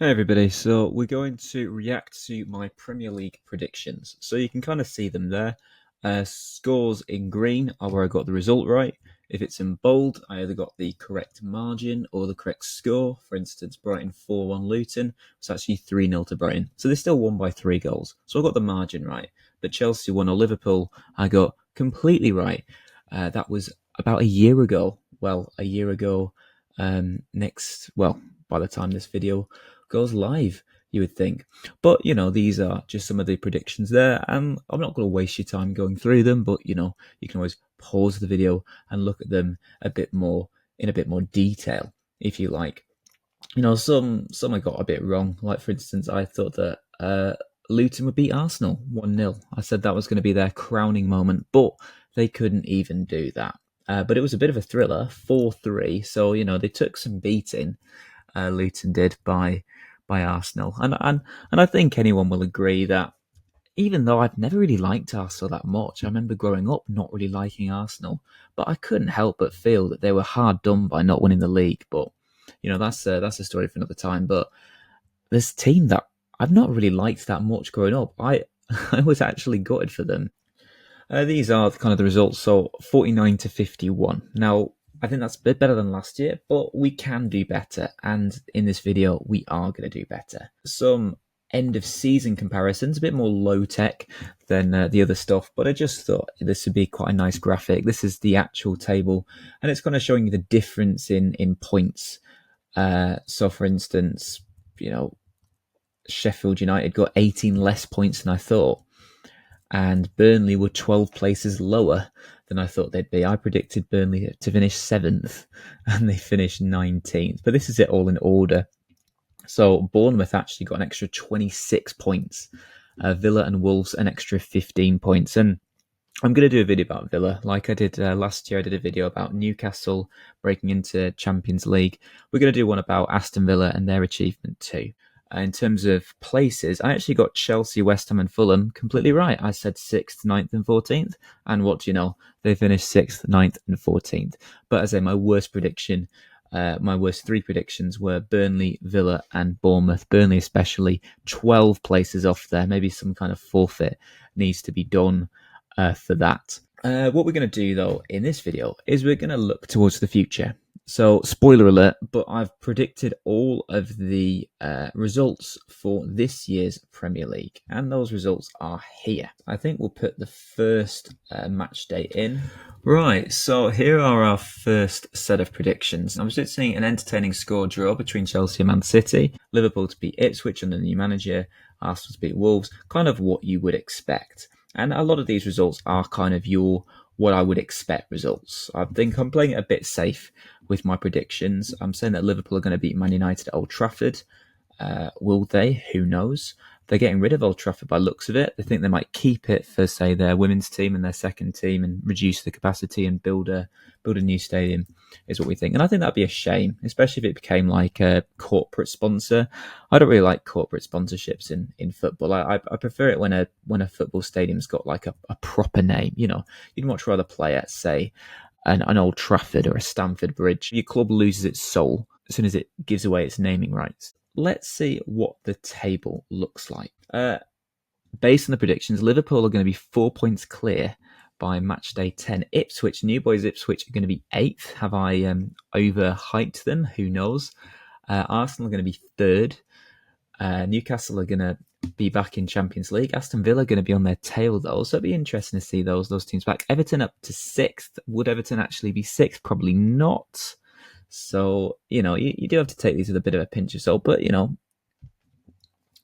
Hey everybody, so we're going to react to my Premier League predictions. So you can kind of see them there. Scores in green are where I got the result right. If it's in bold, I either got the correct margin or the correct score. For instance, Brighton 4-1 Luton. It's actually 3-0 to Brighton. So they still won by 3 goals. So I got the margin right. But Chelsea won or Liverpool, I got completely right. That was about a year ago. Well, a year ago by the time this video goes live, you would think. But, these are just some of the predictions there, and I'm not going to waste your time going through them, but, you can always pause the video and look at them in a bit more detail, if you like. Some I got a bit wrong. Like, for instance, I thought that Luton would beat Arsenal 1-0. I said that was going to be their crowning moment, but they couldn't even do that. But it was a bit of a thriller, 4-3. So, they took some beating, Luton did, by Arsenal. And I think anyone will agree that even though I've never really liked Arsenal that much, I remember growing up not really liking Arsenal, but I couldn't help but feel that they were hard done by not winning the league. But that's a story for another time. But this team that I've not really liked that much growing up, I I was actually gutted for them. These are kind of the results. So 49-51. Now, I think that's a bit better than last year, but we can do better. And in this video, we are going to do better. Some end of season comparisons, a bit more low tech than the other stuff, but I just thought this would be quite a nice graphic. This is the actual table, and it's kind of showing you the difference in points. So, for instance, Sheffield United got 18 less points than I thought, and Burnley were 12 places lower than I thought they'd be. I predicted Burnley to finish 7th, and they finished 19th. But this is it all in order. So Bournemouth actually got an extra 26 points. Villa and Wolves an extra 15 points. And I'm going to do a video about Villa. Like I did last year, I did a video about Newcastle breaking into Champions League. We're going to do one about Aston Villa and their achievement too. In terms of places, I actually got Chelsea, West Ham and Fulham completely right. I said 6th, 9th and 14th. And what do you know? They finished 6th, 9th and 14th. But as I say, my worst 3 predictions were Burnley, Villa and Bournemouth. Burnley especially, 12 places off there. Maybe some kind of forfeit needs to be done for that. What we're going to do, though, in this video is we're going to look towards the future. So, spoiler alert, but I've predicted all of the results for this year's Premier League, and those results are here. I think we'll put the first match day in. Right, so here are our first set of predictions. I'm just seeing an entertaining score draw between Chelsea and Man City, Liverpool to beat Ipswich under the new manager, Arsenal to beat Wolves, kind of what you would expect. And a lot of these results are kind of what I would expect results. I think I'm playing it a bit safe with my predictions. I'm saying that Liverpool are going to beat Man United at Old Trafford. Will they? Who knows? They're getting rid of Old Trafford by looks of it. They think they might keep it for, say, their women's team and their second team and reduce the capacity and build a new stadium, is what we think. And I think that'd be a shame, especially if it became like a corporate sponsor. I don't really like corporate sponsorships in football. I prefer it when a football stadium's got like a proper name. You'd much rather play at, say, an Old Trafford or a Stamford Bridge. Your club loses its soul as soon as it gives away its naming rights. Let's see what the table looks like. Based on the predictions, Liverpool are going to be 4 points clear by match day 10. Ipswich, New Boys Ipswich, are going to be 8th. Have I overhyped them? Who knows? Arsenal are going to be 3rd. Newcastle are going to be back in Champions League. Aston Villa are going to be on their tail, though, so it'll be interesting to see those teams back. Everton up to 6th. Would Everton actually be 6th? Probably not. So, you do have to take these with a bit of a pinch of salt, but,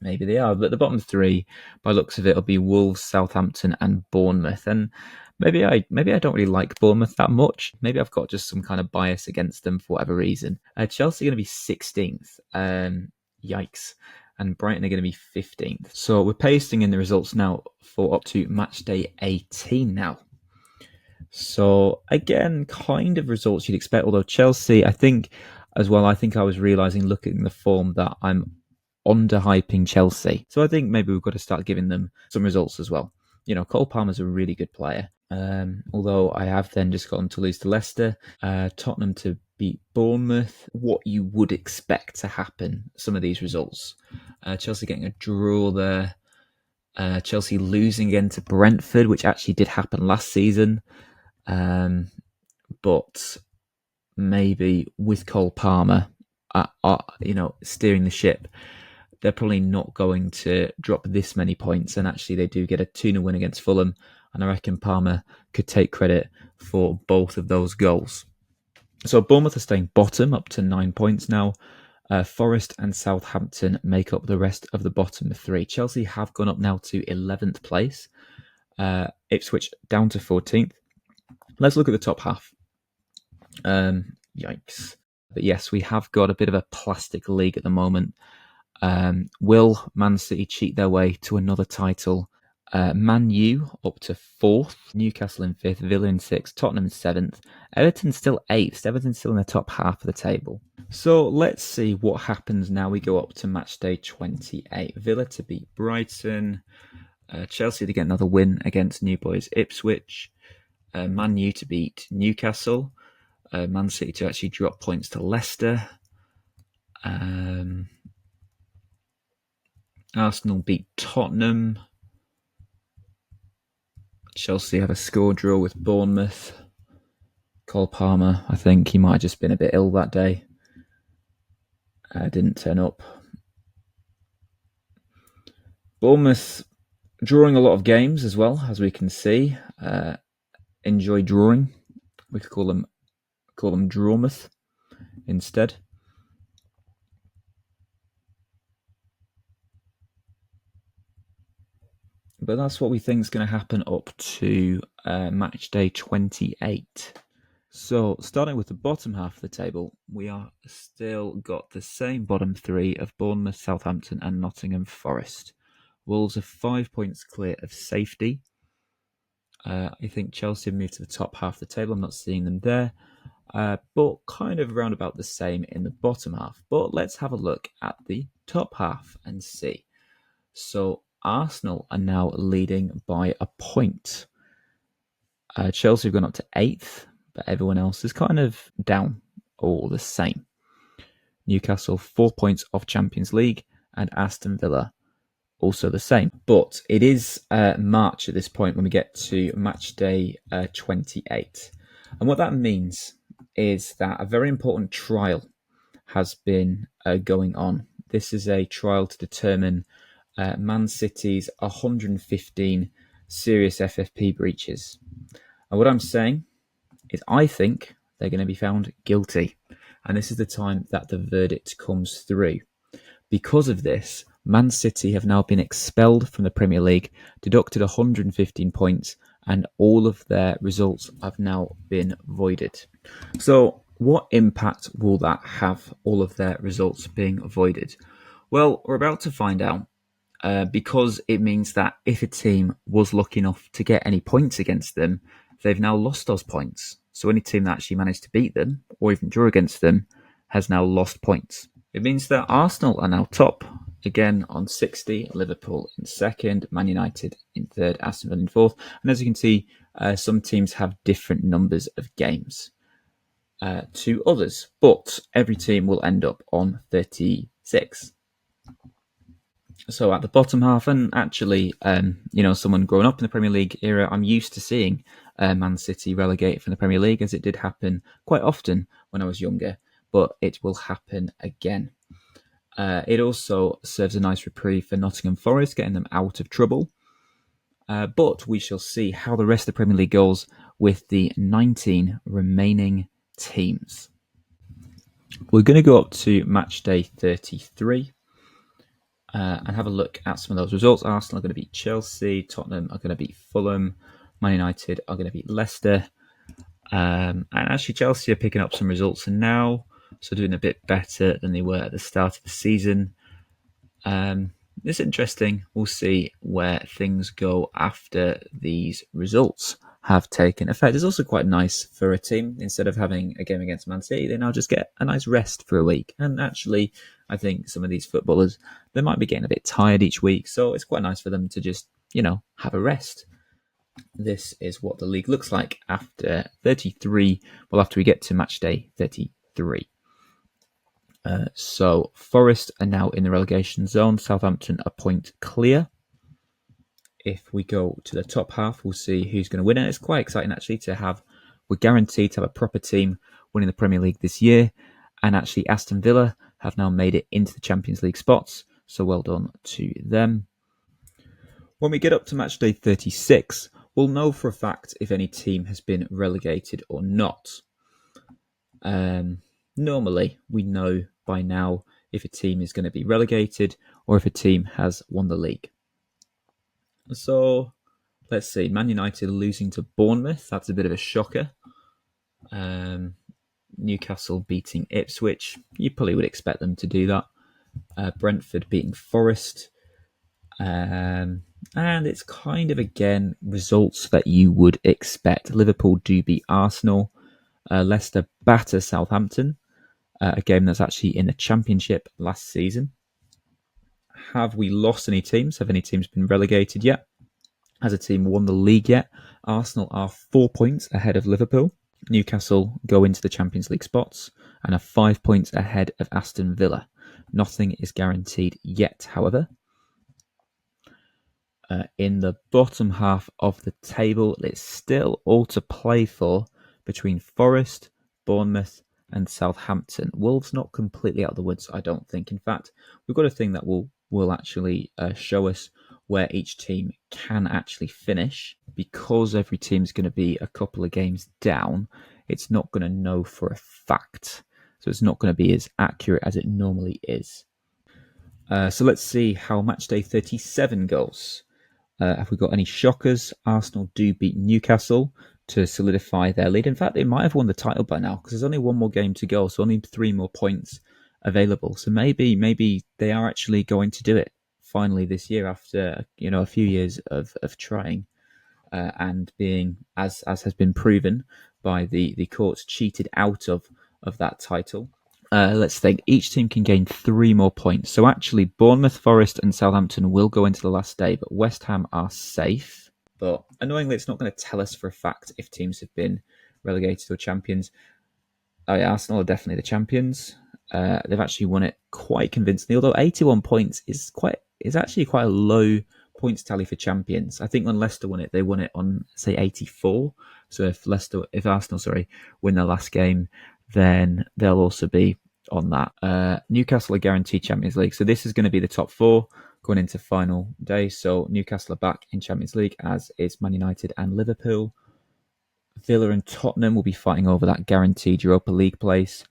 maybe they are. But the bottom 3, by looks of it, will be Wolves, Southampton and Bournemouth. And maybe I don't really like Bournemouth that much. Maybe I've got just some kind of bias against them for whatever reason. Chelsea are going to be 16th. Yikes. And Brighton are going to be 15th. So we're pasting in the results now for up to match day 18 now. So again, kind of results you'd expect, although Chelsea, I think I was realising looking at the form that I'm underhyping Chelsea. So I think maybe we've got to start giving them some results as well. Cole Palmer's a really good player. Although I have then just got them to lose to Leicester, Tottenham to beat Bournemouth. What you would expect to happen, some of these results. Chelsea getting a draw there. Chelsea losing again to Brentford, which actually did happen last season. But maybe with Cole Palmer, steering the ship, they're probably not going to drop this many points. And actually, they do get a 2-0 win against Fulham. And I reckon Palmer could take credit for both of those goals. So Bournemouth are staying bottom, up to 9 points now. Forest and Southampton make up the rest of the bottom three. Chelsea have gone up now to 11th place. Ipswich down to 14th. Let's look at the top half. Yikes. But yes, we have got a bit of a plastic league at the moment. Will Man City cheat their way to another title? Man U up to 4th, Newcastle in 5th, Villa in 6th, Tottenham in 7th, Everton still 8th, Everton still in the top half of the table. So let's see what happens now we go up to match day 28. Villa to beat Brighton, Chelsea to get another win against New Boys Ipswich, Man U to beat Newcastle, Man City to actually drop points to Leicester, Arsenal beat Tottenham, Chelsea have a score draw with Bournemouth. Cole Palmer, I think he might have just been a bit ill that day. Didn't turn up. Bournemouth drawing a lot of games as well, as we can see. Enjoy drawing. We could call them Drawmouth instead. But that's what we think is going to happen up to match day 28. So, starting with the bottom half of the table, we are still got the same bottom three of Bournemouth, Southampton and Nottingham Forest. Wolves are 5 points clear of safety. I think Chelsea have moved to the top half of the table. I'm not seeing them there. But kind of around about the same in the bottom half. But let's have a look at the top half and see. So, Arsenal are now leading by a point. Chelsea have gone up to 8th, but everyone else is kind of down all the same. Newcastle 4 points off Champions League, and Aston Villa also the same. But it is March at this point when we get to match day 28. And what that means is that a very important trial has been going on. This is a trial to determine Man City's 115 serious FFP breaches. And what I'm saying is I think they're going to be found guilty. And this is the time that the verdict comes through. Because of this, Man City have now been expelled from the Premier League, deducted 115 points, and all of their results have now been voided. So what impact will that have, all of their results being voided? Well, we're about to find out. Because it means that if a team was lucky enough to get any points against them, they've now lost those points. So any team that actually managed to beat them or even draw against them has now lost points. It means that Arsenal are now top, again on 60, Liverpool in 2nd, Man United in 3rd, Aston Villa in 4th. And as you can see, some teams have different numbers of games to others, but every team will end up on 36. So at the bottom half, and actually, someone growing up in the Premier League era, I'm used to seeing Man City relegated from the Premier League, as it did happen quite often when I was younger, but it will happen again. It also serves a nice reprieve for Nottingham Forest, getting them out of trouble. But we shall see how the rest of the Premier League goes with the 19 remaining teams. We're going to go up to match day 33. And have a look at some of those results. Arsenal are going to beat Chelsea. Tottenham are going to beat Fulham. Man United are going to beat Leicester. And actually, Chelsea are picking up some results now, so doing a bit better than they were at the start of the season. It's interesting. We'll see where things go after these results have taken effect. It's also quite nice for a team, instead of having a game against Man City, they now just get a nice rest for a week. And actually, I think some of these footballers, they might be getting a bit tired each week, so it's quite nice for them to just, have a rest. this is what the league looks like after 33. Well, after we get to match day 33. So Forest are now in the relegation zone. Southampton a point clear. If we go to the top half, we'll see who's going to win it. It's quite exciting actually to have. We're guaranteed to have a proper team winning the Premier League this year, and actually Aston Villa have now made it into the Champions League spots. So well done to them. When we get up to match day 36, we'll know for a fact if any team has been relegated or not. Normally, we know by now if a team is going to be relegated or if a team has won the league. So, let's see. Man United losing to Bournemouth. That's a bit of a shocker. Newcastle beating Ipswich. You probably would expect them to do that. Brentford beating Forest. And it's kind of, again, results that you would expect. Liverpool do beat Arsenal. Leicester batter Southampton. A game that's actually in the Championship last season. Have we lost any teams? Have any teams been relegated yet? Has a team won the league yet? Arsenal are 4 points ahead of Liverpool. Newcastle go into the Champions League spots and are 5 points ahead of Aston Villa. Nothing is guaranteed yet, however. In the bottom half of the table, it's still all to play for between Forest, Bournemouth, and Southampton. Wolves not completely out of the woods, I don't think. In fact, we've got a thing that will actually show us where each team can actually finish. Because every team's going to be a couple of games down, it's not going to know for a fact. So it's not going to be as accurate as it normally is. So let's see how match day 37 goes. Have we got any shockers? Arsenal do beat Newcastle to solidify their lead. In fact, they might have won the title by now because there's only one more game to go, so only 3 more points available. So maybe they are actually going to do it finally this year after a few years of trying and being, as has been proven by the courts, cheated out of that title. Let's think. Each team can gain 3 more points. So actually, Bournemouth, Forest, and Southampton will go into the last day, but West Ham are safe. But annoyingly, it's not going to tell us for a fact if teams have been relegated or champions. Arsenal are definitely the champions. They've actually won it quite convincingly, although 81 points is actually quite a low points tally for champions. I think when Leicester won it, they won it on, say, 84. So if Arsenal win their last game, then they'll also be on that. Newcastle are guaranteed Champions League. So this is going to be the top 4 going into final day. So Newcastle are back in Champions League, as is Man United and Liverpool. Villa and Tottenham will be fighting over that guaranteed Europa League place.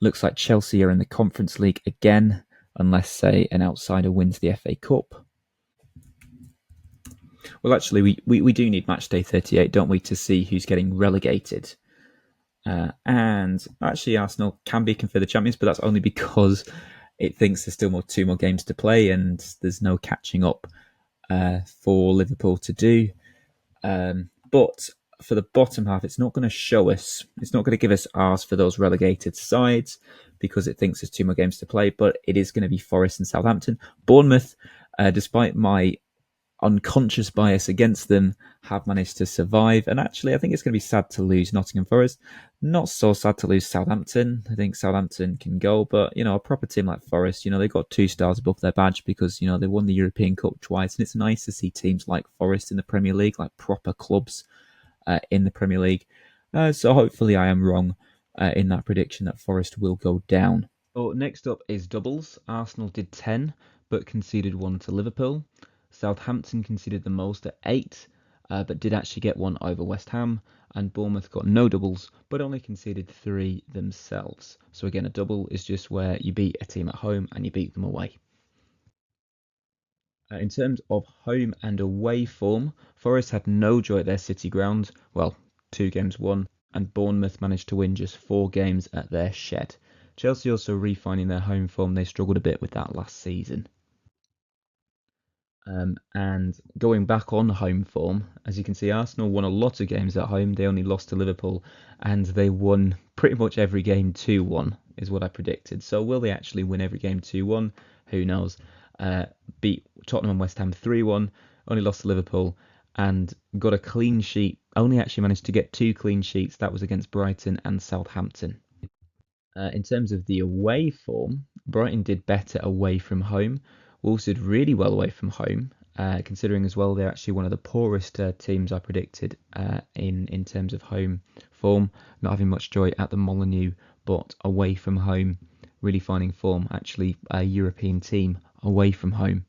Looks like Chelsea are in the Conference League again, unless, say, an outsider wins the FA Cup. Well, actually, we do need match day 38, don't we, to see who's getting relegated. And actually, Arsenal can be considered champions, but that's only because it thinks there's still 2 more games to play and there's no catching up for Liverpool to do. But for the bottom half, it's not going to show us, it's not going to give us ours for those relegated sides because it thinks there's 2 more games to play, but it is going to be Forest and Southampton. Bournemouth, despite my unconscious bias against them, have managed to survive. And actually, I think it's going to be sad to lose Nottingham Forest. Not so sad to lose Southampton. I think Southampton can go, but a proper team like Forest, they've got 2 stars above their badge because they won the European Cup twice, and it's nice to see teams like Forest in the Premier League, like proper clubs in the Premier League. So hopefully, I am wrong in that prediction that Forest will go down. So next up is doubles. Arsenal did 10, but conceded 1 to Liverpool. Southampton conceded the most at 8, but did actually get 1 over West Ham. And Bournemouth got no doubles, but only conceded 3 themselves. So again, a double is just where you beat a team at home and you beat them away. In terms of home and away form, Forest had no joy at their City ground. Well, 2 games won, and Bournemouth managed to win just 4 games at their shed. Chelsea also refining their home form. They struggled a bit with that last season. And going back on home form, as you can see, Arsenal won a lot of games at home. They only lost to Liverpool, and they won pretty much every game 2-1, is what I predicted. So will they actually win every game 2-1? Who knows? Beat Tottenham and West Ham 3-1, only lost to Liverpool, and got a clean sheet. Only actually managed to get 2 clean sheets. That was against Brighton and Southampton. In terms of the away form, Brighton did better away from home. Wolves did really well away from home, considering as well they're actually one of the poorest teams I predicted in terms of home form. Not having much joy at the Molineux, but away from home, really finding form. Actually, a European team away from home.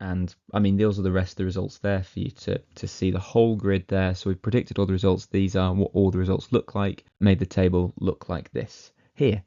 And I mean, those are the rest of the results there for you to see the whole grid there. So we've predicted all the results. These are what all the results look like. Made the table look like this here.